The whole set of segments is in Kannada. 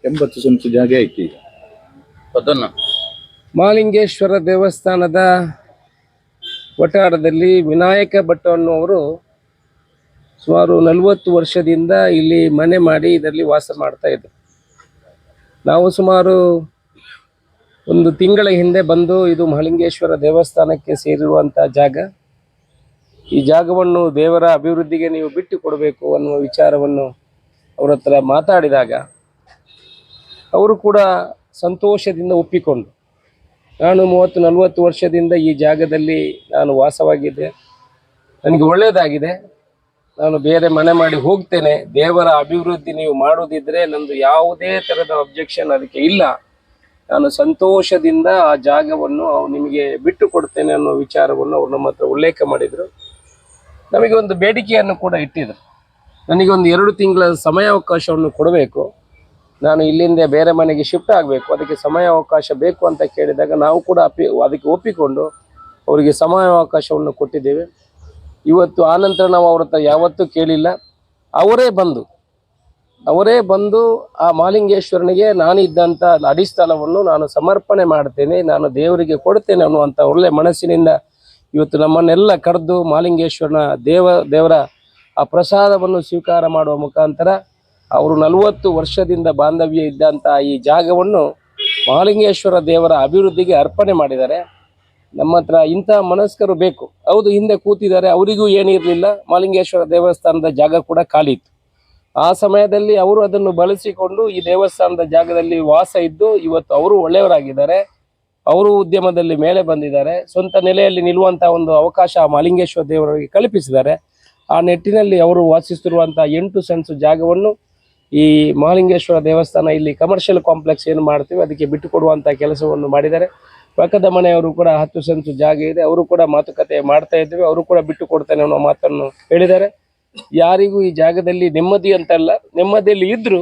80 ಸೆಂಟ್ಸ್ ಜಾಗ ಐತಿ ಈಗ ಅದನ್ನು ಮಹಾಲಿಂಗೇಶ್ವರ ದೇವಸ್ಥಾನದ ವಠಾರದಲ್ಲಿ ವಿನಾಯಕ ಭಟ್ ಅನ್ನುವರು ಸುಮಾರು 40 ವರ್ಷದಿಂದ ಇಲ್ಲಿ ಮನೆ ಮಾಡಿ ಇದರಲ್ಲಿ ವಾಸ ಮಾಡ್ತಾ ಇದ್ರು. ನಾವು ಸುಮಾರು ಒಂದು ತಿಂಗಳ ಹಿಂದೆ ಬಂದು ಇದು ಮಹಾಲಿಂಗೇಶ್ವರ ದೇವಸ್ಥಾನಕ್ಕೆ ಸೇರಿರುವಂಥ ಜಾಗ, ಈ ಜಾಗವನ್ನು ದೇವರ ಅಭಿವೃದ್ಧಿಗೆ ನೀವು ಬಿಟ್ಟು ಕೊಡಬೇಕು ಅನ್ನುವ ವಿಚಾರವನ್ನು ಅವರ ಹತ್ರ ಮಾತಾಡಿದಾಗ ಅವರು ಕೂಡ ಸಂತೋಷದಿಂದ ಒಪ್ಪಿಕೊಂಡು, ನಾನು 30-40 ವರ್ಷದಿಂದ ಈ ಜಾಗದಲ್ಲಿ ನಾನು ವಾಸವಾಗಿದ್ದೆ, ನನಗೆ ಒಳ್ಳೆಯದಾಗಿದೆ, ನಾನು ಬೇರೆ ಮನೆ ಮಾಡಿ ಹೋಗ್ತೇನೆ, ದೇವರ ಅಭಿವೃದ್ಧಿ ನೀವು ಮಾಡೋದಿದ್ರೆ ನಂದು ಯಾವುದೇ ಥರದ ಅಬ್ಜೆಕ್ಷನ್ ಅದಕ್ಕೆ ಇಲ್ಲ, ನಾನು ಸಂತೋಷದಿಂದ ಆ ಜಾಗವನ್ನು ನಿಮಗೆ ಬಿಟ್ಟು ಕೊಡ್ತೇನೆ ಅನ್ನೋ ವಿಚಾರವನ್ನು ಅವರು ನಮ್ಮ ಹತ್ರ ಉಲ್ಲೇಖ ಮಾಡಿದರು. ನಮಗೆ ಒಂದು ಬೇಡಿಕೆಯನ್ನು ಕೂಡ ಇಟ್ಟಿದ್ರು, ನನಗೆ ಒಂದು 2 ತಿಂಗಳ ಸಮಯಾವಕಾಶವನ್ನು ಕೊಡಬೇಕು, ನಾನು ಇಲ್ಲಿಂದ ಬೇರೆ ಮನೆಗೆ ಶಿಫ್ಟ್ ಆಗಬೇಕು, ಅದಕ್ಕೆ ಸಮಯಾವಕಾಶ ಬೇಕು ಅಂತ ಕೇಳಿದಾಗ ನಾವು ಕೂಡ ಅದಕ್ಕೆ ಒಪ್ಪಿಕೊಂಡು ಅವರಿಗೆ ಸಮಯಾವಕಾಶವನ್ನು ಕೊಟ್ಟಿದ್ದೇವೆ. ಇವತ್ತು ಆನಂತರ ನಾವು ಅವ್ರ ಹತ್ರ ಯಾವತ್ತೂ ಕೇಳಿಲ್ಲ, ಅವರೇ ಬಂದು ಆ ಮಹಾಲಿಂಗೇಶ್ವರನಿಗೆ ನಾನು ಇದ್ದಂಥ ಅಡಿಸ್ಥಳವನ್ನು ನಾನು ಸಮರ್ಪಣೆ ಮಾಡ್ತೇನೆ, ನಾನು ದೇವರಿಗೆ ಕೊಡ್ತೇನೆ ಅನ್ನುವಂಥ ಒಳ್ಳೆ ಮನಸ್ಸಿನಿಂದ ಇವತ್ತು ನಮ್ಮನ್ನೆಲ್ಲ ಕರೆದು ಮಹಾಲಿಂಗೇಶ್ವರನ ದೇವರ ಆ ಪ್ರಸಾದವನ್ನು ಸ್ವೀಕಾರ ಮಾಡುವ ಮುಖಾಂತರ ಅವರು 40 ವರ್ಷದಿಂದ ಬಾಂಧವ್ಯ ಇದ್ದಂಥ ಈ ಜಾಗವನ್ನು ಮಹಾಲಿಂಗೇಶ್ವರ ದೇವರ ಅಭಿವೃದ್ಧಿಗೆ ಅರ್ಪಣೆ ಮಾಡಿದ್ದಾರೆ. ನಮ್ಮ ಹತ್ರ ಇಂಥ ಮನಸ್ಕರು ಬೇಕು. ಹೌದು, ಹಿಂದೆ ಕೂತಿದ್ದಾರೆ, ಅವರಿಗೂ ಏನಿರಲಿಲ್ಲ, ಮಹಾಲಿಂಗೇಶ್ವರ ದೇವಸ್ಥಾನದ ಜಾಗ ಕೂಡ ಖಾಲಿ ಇತ್ತು. ಆ ಸಮಯದಲ್ಲಿ ಅವರು ಅದನ್ನು ಬಳಸಿಕೊಂಡು ಈ ದೇವಸ್ಥಾನದ ಜಾಗದಲ್ಲಿ ವಾಸ ಇದ್ದು ಇವತ್ತು ಅವರು ಒಳ್ಳೆಯವರಾಗಿದ್ದಾರೆ, ಅವರು ಉದ್ಯಮದಲ್ಲಿ ಮೇಲೆ ಬಂದಿದ್ದಾರೆ, ಸ್ವಂತ ನೆಲೆಯಲ್ಲಿ ನಿಲ್ಲುವಂಥ ಒಂದು ಅವಕಾಶ ಮಹಾಲಿಂಗೇಶ್ವರ ದೇವರಿಗೆ ಕಲ್ಪಿಸಿದ್ದಾರೆ. ಆ ನಿಟ್ಟಿನಲ್ಲಿ ಅವರು ವಾಸಿಸುತ್ತಿರುವಂಥ 8 ಸೆಂಟ್ಸ್ ಜಾಗವನ್ನು ಈ ಮಹಾಲಿಂಗೇಶ್ವರ ದೇವಸ್ಥಾನ ಇಲ್ಲಿ ಕಮರ್ಷಿಯಲ್ ಕಾಂಪ್ಲೆಕ್ಸ್ ಏನು ಮಾಡ್ತೀವಿ ಅದಕ್ಕೆ ಬಿಟ್ಟು ಕೊಡುವಂಥ ಕೆಲಸವನ್ನು ಮಾಡಿದ್ದಾರೆ. ಪಕ್ಕದ ಮನೆಯವರು ಕೂಡ 10 ಸೆಂಟ್ಸ್ ಜಾಗ ಇದೆ, ಅವರು ಕೂಡ ಮಾತುಕತೆ ಮಾಡ್ತಾ ಇದ್ದೇವೆ, ಅವರು ಕೂಡ ಬಿಟ್ಟು ಕೊಡ್ತೇನೆ ಅನ್ನೋ ಮಾತನ್ನು ಹೇಳಿದ್ದಾರೆ. ಯಾರಿಗೂ ಈ ಜಾಗದಲ್ಲಿ ನೆಮ್ಮದಿ ಅಂತಲ್ಲ, ನೆಮ್ಮದಿಯಲ್ಲಿ ಇದ್ದರು,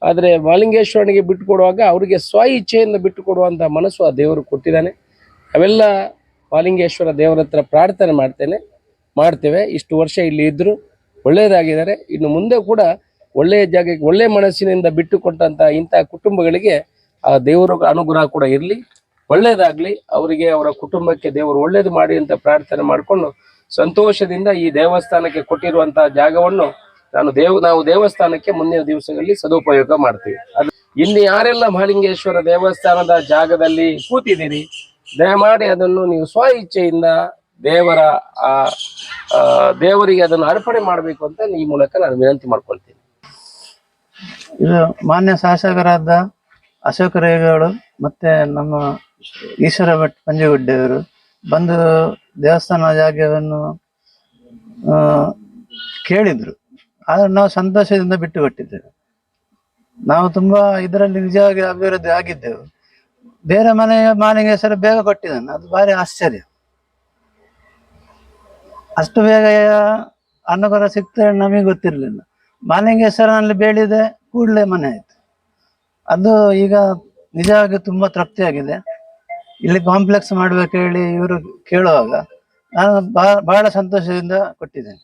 ಆದರೆ ಮಹಾಲಿಂಗೇಶ್ವರನಿಗೆ ಬಿಟ್ಟು ಕೊಡುವಾಗ ಅವರಿಗೆ ಸ್ವ ಇಚ್ಛೆಯಿಂದ ಬಿಟ್ಟು ಕೊಡುವಂಥ ಮನಸ್ಸು ಆ ದೇವರು ಕೊಟ್ಟಿದ್ದಾನೆ. ಅವೆಲ್ಲ ಮಹಾಲಿಂಗೇಶ್ವರ ದೇವರ ಹತ್ರ ಪ್ರಾರ್ಥನೆ ಮಾಡ್ತೇವೆ. ಇಷ್ಟು ವರ್ಷ ಇಲ್ಲಿ ಇದ್ದರು, ಒಳ್ಳೆಯದಾಗಿದ್ದಾರೆ, ಇನ್ನು ಮುಂದೆ ಕೂಡ ಒಳ್ಳೆಯ ಜಾಗಕ್ಕೆ ಒಳ್ಳೆಯ ಮನಸ್ಸಿನಿಂದ ಬಿಟ್ಟು ಕೊಟ್ಟಂಥ ಇಂಥ ಕುಟುಂಬಗಳಿಗೆ ಆ ದೇವರ ಅನುಗ್ರಹ ಕೂಡ ಇರಲಿ, ಒಳ್ಳೆಯದಾಗಲಿ, ಅವರಿಗೆ ಅವರ ಕುಟುಂಬಕ್ಕೆ ದೇವರು ಒಳ್ಳೇದು ಮಾಡಿ ಅಂತ ಪ್ರಾರ್ಥನೆ ಮಾಡಿಕೊಂಡು ಸಂತೋಷದಿಂದ ಈ ದೇವಸ್ಥಾನಕ್ಕೆ ಕೊಟ್ಟಿರುವಂಥ ಜಾಗವನ್ನು ನಾವು ದೇವಸ್ಥಾನಕ್ಕೆ ಮುಂದಿನ ದಿವಸಗಳಲ್ಲಿ ಸದುಪಯೋಗ ಮಾಡ್ತೀವಿ. ಅದು ಇನ್ನು ಯಾರೆಲ್ಲ ಮಹಾಲಿಂಗೇಶ್ವರ ದೇವಸ್ಥಾನದ ಜಾಗದಲ್ಲಿ ಕೂತಿದ್ದೀರಿ, ದಯಮಾಡಿ ಅದನ್ನು ನೀವು ಸ್ವ ಇಚ್ಛೆಯಿಂದ ದೇವರಿಗೆ ಅದನ್ನು ಅರ್ಪಣೆ ಮಾಡಬೇಕು ಅಂತ ಈ ಮೂಲಕ ನಾನು ವಿನಂತಿ ಮಾಡ್ಕೊಳ್ತೀನಿ. ಇದು ಮಾನ್ಯ ಶಾಸಕರಾದ ಅಶೋಕ ರೇಗೌಡ ಮತ್ತೆ ನಮ್ಮ ಈಶ್ವರ ಭಟ್ ಪಂಜಗುಡ್ಡೆಯವರು ಬಂದು ದೇವಸ್ಥಾನ ಜಾಗವನ್ನು ಕೇಳಿದ್ರು, ಆದ್ರೆ ನಾವು ಸಂತೋಷದಿಂದ ಬಿಟ್ಟು ಕೊಟ್ಟಿದ್ದೇವೆ. ನಾವು ತುಂಬಾ ಇದರಲ್ಲಿ ನಿಜವಾಗಿ ಅಭಿವೃದ್ಧಿ ಆಗಿದ್ದೆವು. ಬೇರೆ ಮನೆಯ ಮಹಾಲಿಂಗೇಶ್ವರ ಬೇಗ ಕೊಟ್ಟಿದ್ದಾನೆ, ಅದು ಭಾರಿ ಆಶ್ಚರ್ಯ. ಅಷ್ಟು ಬೇಗ ಅನುಗ್ರಹ ಸಿಗ್ತದೆ ನಮಗೆ ಗೊತ್ತಿರಲಿಲ್ಲ. ಮಹಾಲಿಂಗೇಶ್ವರನಲ್ಲಿ ಬೇಡಿದೆ ಕೂಡಲೇ ಮನೆ ಆಯ್ತು. ಅದು ಈಗ ನಿಜವಾಗಿ ತುಂಬಾ ತೃಪ್ತಿಯಾಗಿದೆ. ಇಲ್ಲಿ ಕಾಂಪ್ಲೆಕ್ಸ್ ಮಾಡ್ಬೇಕು ಹೇಳಿ ಇವರು ಕೇಳುವಾಗ ನಾನು ಬಹಳ ಸಂತೋಷದಿಂದ ಕೊಟ್ಟಿದ್ದೇನೆ.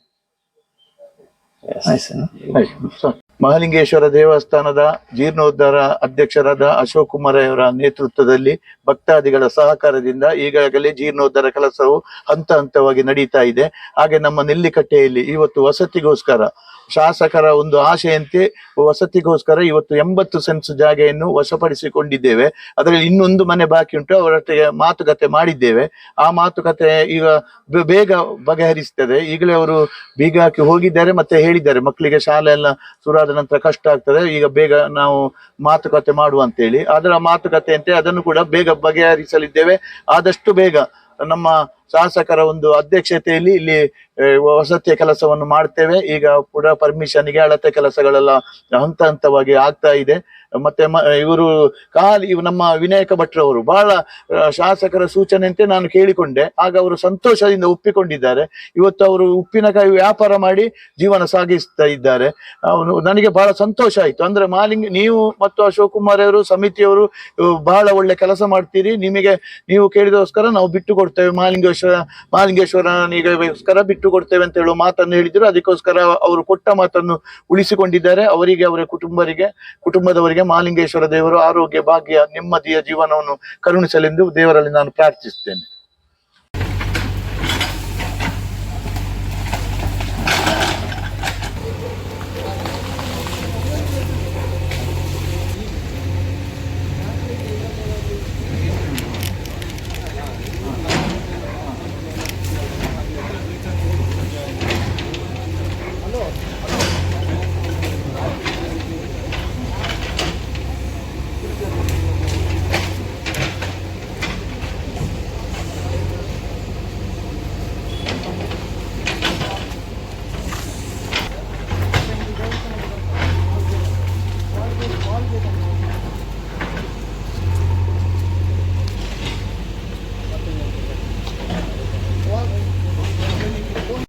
ಮಹಾಲಿಂಗೇಶ್ವರ ದೇವಸ್ಥಾನದ ಜೀರ್ಣೋದ್ಧಾರ ಅಧ್ಯಕ್ಷರಾದ ಅಶೋಕ್ ಕುಮಾರ್ ಅವರ ನೇತೃತ್ವದಲ್ಲಿ ಭಕ್ತಾದಿಗಳ ಸಹಕಾರದಿಂದ ಈಗಾಗಲೇ ಜೀರ್ಣೋದ್ಧಾರ ಕೆಲಸವು ಹಂತವಾಗಿ ನಡೀತಾ ಇದೆ. ಹಾಗೆ ನಮ್ಮ ನೆಲ್ಲಿಕಟ್ಟೆಯಲ್ಲಿ ಇವತ್ತು ವಸತಿಗೋಸ್ಕರ ಶಾಸಕರ ಒಂದು ಆಶೆಯಂತೆ ವಸತಿಗೋಸ್ಕರ ಇವತ್ತು 80 ಸೆಂಟ್ಸ್ ಜಾಗೆಯನ್ನು ವಶಪಡಿಸಿಕೊಂಡಿದ್ದೇವೆ. ಅದರಲ್ಲಿ ಇನ್ನೊಂದು ಮನೆ ಬಾಕಿ ಉಂಟು, ಅವರೊಟ್ಟಿಗೆ ಮಾತುಕತೆ ಮಾಡಿದ್ದೇವೆ. ಆ ಮಾತುಕತೆ ಈಗ ಬೇಗ ಬಗೆಹರಿಸ್ತದೆ. ಈಗಲೇ ಅವರು ಬೀಗ ಹಾಕಿ ಹೋಗಿದ್ದಾರೆ, ಮತ್ತೆ ಹೇಳಿದ್ದಾರೆ ಮಕ್ಕಳಿಗೆ ಶಾಲೆ ಎಲ್ಲ ಶುರುವಾದ ನಂತರ ಕಷ್ಟ ಆಗ್ತದೆ, ಈಗ ಬೇಗ ನಾವು ಮಾತುಕತೆ ಮಾಡುವ ಅಂತೇಳಿ. ಅದರ ಮಾತುಕತೆಯಂತೆ ಅದನ್ನು ಕೂಡ ಬೇಗ ಬಗೆಹರಿಸಲಿದ್ದೇವೆ. ಆದಷ್ಟು ಬೇಗ ನಮ್ಮ ಶಾಸಕರ ಒಂದು ಅಧ್ಯಕ್ಷತೆಯಲ್ಲಿ ಇಲ್ಲಿ ವಸತಿಯ ಕೆಲಸವನ್ನು ಮಾಡ್ತೇವೆ. ಈಗ ಕೂಡ ಪರ್ಮಿಷನ್ಗೆ ಅಳತೆ ಕೆಲಸಗಳೆಲ್ಲ ಹಂತವಾಗಿ ಆಗ್ತಾ ಇದೆ. ಮತ್ತೆ ಇವರು ನಮ್ಮ ವಿನಾಯಕ ಭಟ್ರವರು ಬಹಳ ಶಾಸಕರ ಸೂಚನೆಯಂತೆ ನಾನು ಕೇಳಿಕೊಂಡೆ, ಆಗ ಅವರು ಸಂತೋಷದಿಂದ ಒಪ್ಪಿಕೊಂಡಿದ್ದಾರೆ. ಇವತ್ತು ಅವರು ಉಪ್ಪಿನಕಾಯಿ ವ್ಯಾಪಾರ ಮಾಡಿ ಜೀವನ ಸಾಗಿಸ್ತಾ ಇದ್ದಾರೆ. ನನಗೆ ಬಹಳ ಸಂತೋಷ ಆಯ್ತು. ಅಂದ್ರೆ ನೀವು ಮತ್ತು ಅಶೋಕ್ ಕುಮಾರ್ ಅವರು ಸಮಿತಿಯವರು ಬಹಳ ಒಳ್ಳೆ ಕೆಲಸ ಮಾಡ್ತೀರಿ, ನೀವು ಕೇಳಿದೋಸ್ಕರ ನಾವು ಬಿಟ್ಟು ಕೊಡ್ತೇವೆ, ಮಹಾಲಿಂಗೇಶ್ವರನಿಗೋಸ್ಕರ ಬಿಟ್ಟು ಕೊಡ್ತೇವೆ ಅಂತ ಹೇಳುವ ಮಾತನ್ನು ಹೇಳಿದ್ರು. ಅದಕ್ಕೋಸ್ಕರ ಅವರು ಕೊಟ್ಟ ಮಾತನ್ನು ಉಳಿಸಿಕೊಂಡಿದ್ದಾರೆ. ಅವರಿಗೆ, ಅವರ ಕುಟುಂಬದವರಿಗೆ ಮಹಾಲಿಂಗೇಶ್ವರ ದೇವರು ಆರೋಗ್ಯ, ಭಾಗ್ಯ, ನೆಮ್ಮದಿಯ ಜೀವನವನ್ನು ಕರುಣಿಸಲೆಂದು ದೇವರಲ್ಲಿ ನಾನು ಪ್ರಾರ್ಥಿಸುತ್ತೇನೆ.